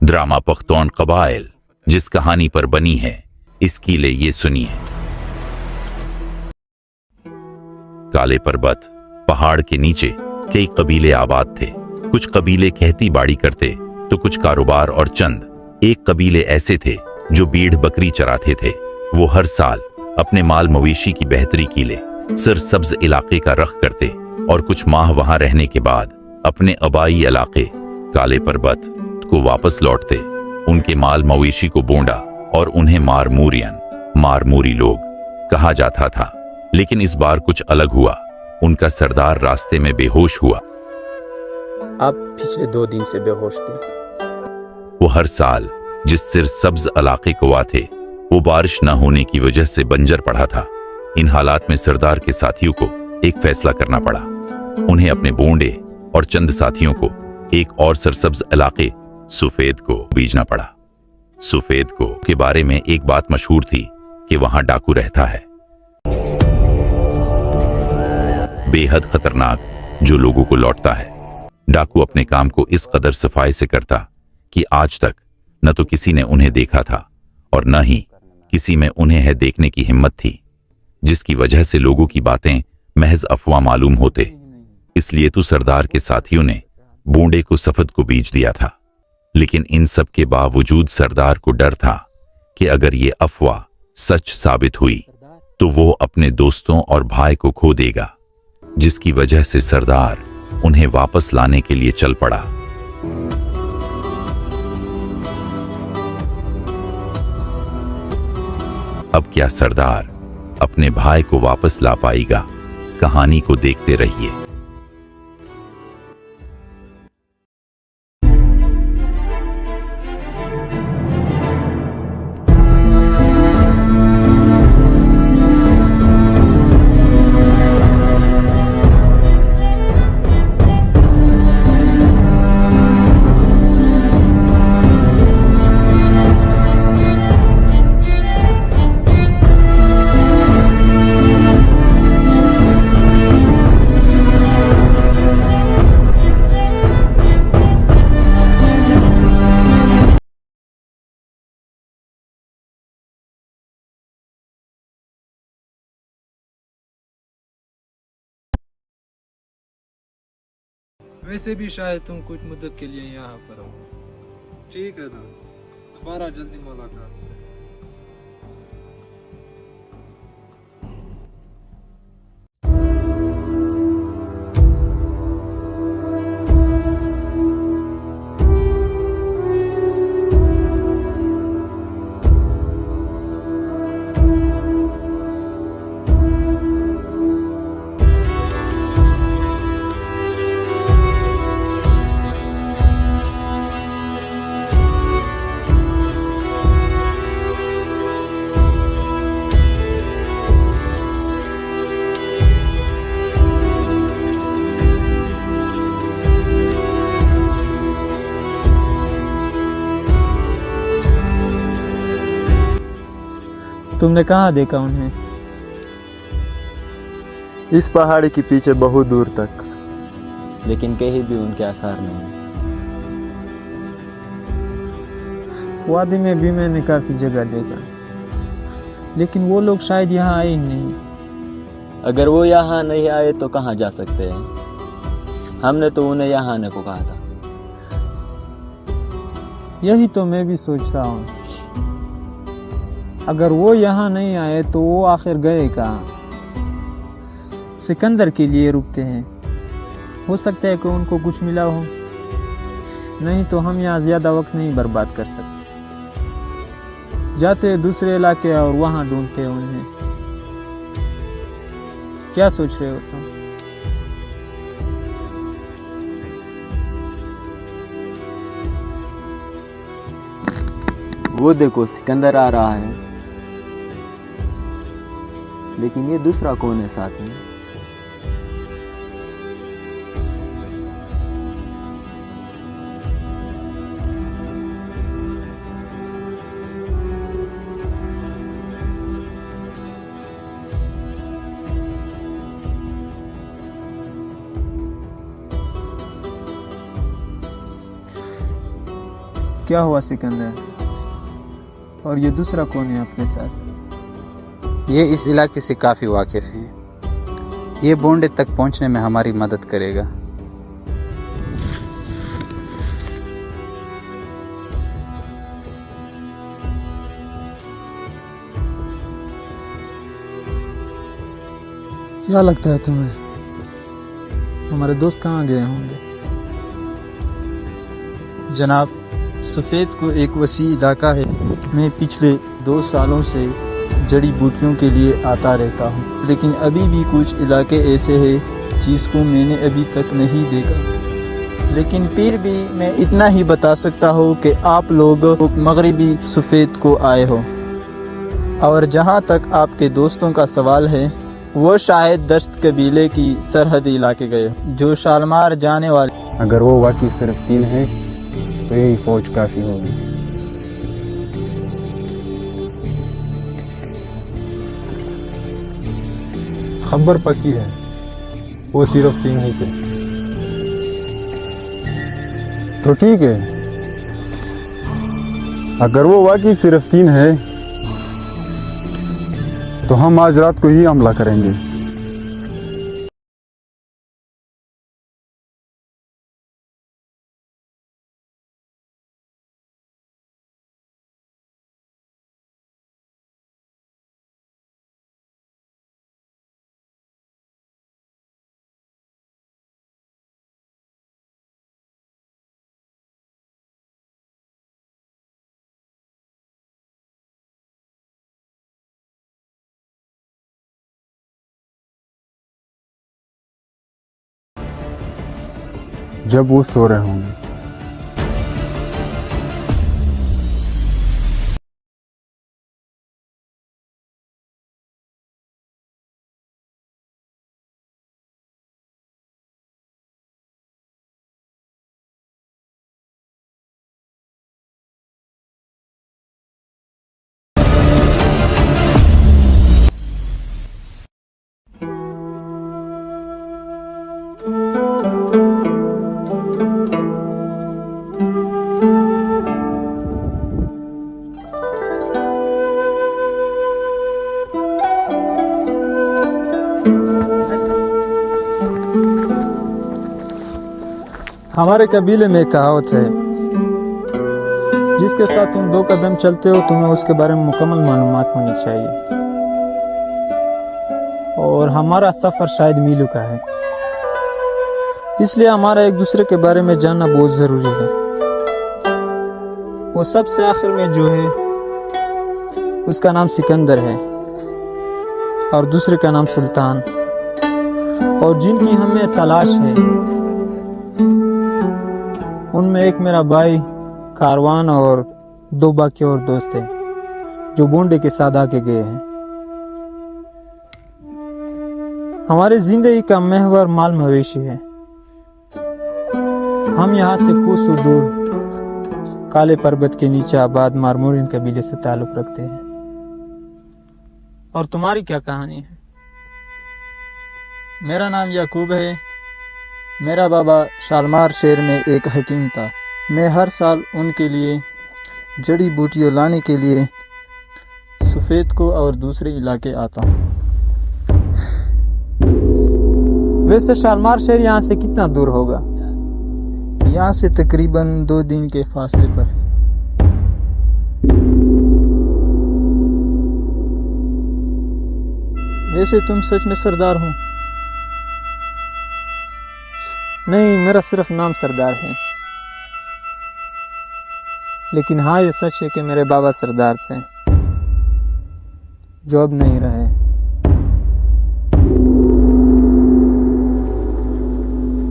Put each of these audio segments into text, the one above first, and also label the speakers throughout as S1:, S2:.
S1: Drama पख्तौन कबाइल जिस कहानी पर बनी है, इसकी ले ये सुनिए। काले पर्वत पहाड़ के नीचे कई कबीले आबाद थे। कुछ कबीले खेती बाड़ी करते तो कुछ कारोबार और चंद एक कबीले ऐसे थे जो बीड़ बकरी चराते थे। वो हर साल अपने माल मवेशी की बेहतरी के लिए सरसब्ज इलाके का रख करते और कुछ माह वहां रहने के बाद अपने आबाई इलाके काले पर्वत को वापस लौटते। उनके माल मवेशी को बोंडा और उन्हें मारमूरी लोग कहा जाता था। लेकिन इस बार कुछ अलग हुआ। उनका सरदार रास्ते में बेहोश हुआ।
S2: आप पिछले 2 दिन से बेहोश थे।
S1: वो हर साल जिस सरसब्ज इलाके को आते, वो बारिश न होने की वजह से बंजर पड़ा था। इन हालात में सरदार के साथियों को एक फैसला करना पड़ा। उन्हें अपने बोंडे और चंद साथियों को एक और सरसब्ज इलाके सफेद को भेजना पड़ा। सफेद को के बारे में एक बात मशहूर थी कि वहां डाकू रहता है, बेहद खतरनाक, जो लोगों को लौटता है। डाकू अपने काम को इस कदर सफाई से करता कि आज तक न तो किसी ने उन्हें देखा था और न ही किसी में उन्हें है देखने की हिम्मत थी, जिसकी वजह से लोगों की बातें महज अफवाह मालूम होते। इसलिए तो सरदार के साथियों ने बूंदे को सफेद को बीज दिया था। लेकिन इन सब के बावजूद सरदार को डर था कि अगर ये अफवाह सच साबित हुई तो वो अपने दोस्तों और भाई को खो देगा, जिसकी वजह से सरदार उन्हें वापस लाने के लिए चल पड़ा। अब क्या सरदार अपने भाई को वापस ला पाएगा? कहानी को देखते रहिए।
S3: वैसे भी शायद तुम कुछ मुद्दत के लिए यहाँ पर हो। ठीक है तो दोबारा जल्दी मुलाकात।
S2: तुमने कहाँ देखा उन्हें?
S4: इस पहाड़ के पीछे बहुत दूर तक।
S5: लेकिन कहीं भी उनके आसार नहीं।
S2: वादी में भी मैंने काफी जगह देखा, लेकिन वो लोग शायद यहाँ आए ही नहीं।
S5: अगर वो यहाँ नहीं आए तो कहाँ जा सकते हैं? हमने तो उन्हें यहाँ आने को कहा था।
S2: यही तो मैं भी सोच रहा हूँ। अगर वो यहाँ नहीं आए तो वो आखिर गए कहाँ? सिकंदर के लिए रुकते हैं। हो सकता है कि उनको कुछ मिला हो, नहीं तो हम यहाँ ज्यादा वक्त नहीं बर्बाद कर सकते। जाते हैं दूसरे इलाके और वहाँ ढूंढते हैं उन्हें। क्या सोच रहे हो तुम?
S5: वो देखो, सिकंदर आ रहा है। लेकिन ये दूसरा कौन है साथ में?
S2: क्या हुआ सिकंदर? और ये दूसरा कौन है आपके साथ?
S6: ये इस इलाके से काफ़ी वाकिफ़ हैं। ये बोंडे तक पहुंचने में हमारी मदद करेगा।
S2: क्या लगता है तुम्हें हमारे दोस्त कहाँ गए होंगे?
S7: जनाब, सफ़ेद को एक वसी इलाका है। मैं पिछले 2 सालों से जड़ी बूटियों के लिए आता रहता हूँ, लेकिन अभी भी कुछ इलाके ऐसे हैं जिसको मैंने अभी तक नहीं देखा। लेकिन फिर भी मैं इतना ही बता सकता हूँ कि आप लोग मगरिबी सफ़ेद को आए हो। और जहाँ तक आपके दोस्तों का सवाल है, वो शायद दश्त कबीले की सरहदी इलाके गए, जो शालमार जाने वाले।
S8: अगर वो वाकई सिर्फ 3 है तो यही फौज काफ़ी होगी। खबर पक्की है, वो सिर्फ 3 ही थे। तो ठीक है, अगर वो वाकई सिर्फ 3 है तो हम आज रात को ही हमला करेंगे। जब वो सो रहे होंगे।
S2: हमारे कबीले में कहावत है, जिसके साथ तुम 2 कदम चलते हो तुम्हें उसके बारे में मुकम्मल मालूमात होनी चाहिए। और हमारा सफ़र शायद मीलों का है, इसलिए हमारा एक दूसरे के बारे में जानना बहुत ज़रूरी है। वो सबसे आखिर में जो है उसका नाम सिकंदर है और दूसरे का नाम सुल्तान, और जिनकी हमें तलाश है उनमें एक मेरा भाई कारवान और 2 बाकी और दोस्त हैं जो बोंडे के साथ आके गए हैं। हमारी जिंदगी का महवर माल मवेशी है। हम यहाँ से कोसों दूर काले पर्वत के नीचे आबाद मारमोरियन कबीले से ताल्लुक रखते हैं। और तुम्हारी क्या कहानी है?
S7: मेरा नाम याकूब है। मेरा बाबा शालमार शहर में एक हकीम था। मैं हर साल उनके लिए जड़ी बूटियाँ लाने के लिए सफ़ेद को और दूसरे इलाके आता हूँ।
S2: वैसे शालमार शहर यहाँ से कितना दूर होगा?
S7: यहाँ से तकरीबन 2 दिन के फासले पर। वैसे तुम सच में सरदार हो?
S2: नहीं, मेरा सिर्फ नाम सरदार है, लेकिन हाँ ये सच है कि मेरे बाबा सरदार थे जो अब नहीं रहे।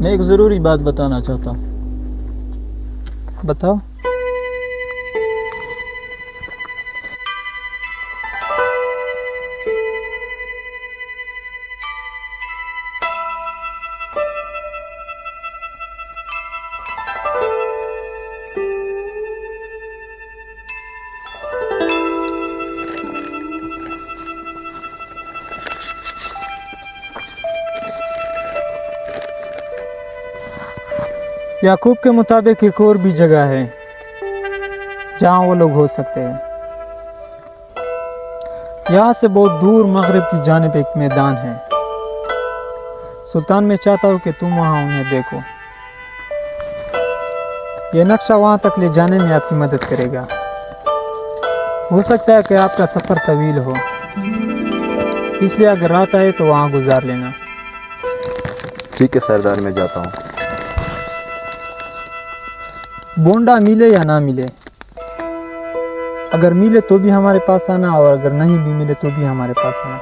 S7: मैं एक ज़रूरी बात बताना चाहता हूँ।
S2: बताओ। याकूब के मुताबिक एक और भी जगह है जहाँ वो लोग हो सकते हैं। यहाँ से बहुत दूर मगरिब की जानिब एक मैदान है। सुल्तान, मैं चाहता हूँ कि तुम वहाँ उन्हें देखो। यह नक्शा वहाँ तक ले जाने में आपकी मदद करेगा। हो सकता है कि आपका सफ़र तवील हो, इसलिए अगर रात आए तो वहाँ गुजार लेना।
S4: ठीक है सरदार, मैं जाता हूँ।
S2: बोंडा मिले या ना मिले, अगर मिले तो भी हमारे पास आना, और अगर नहीं भी मिले तो भी हमारे पास आना।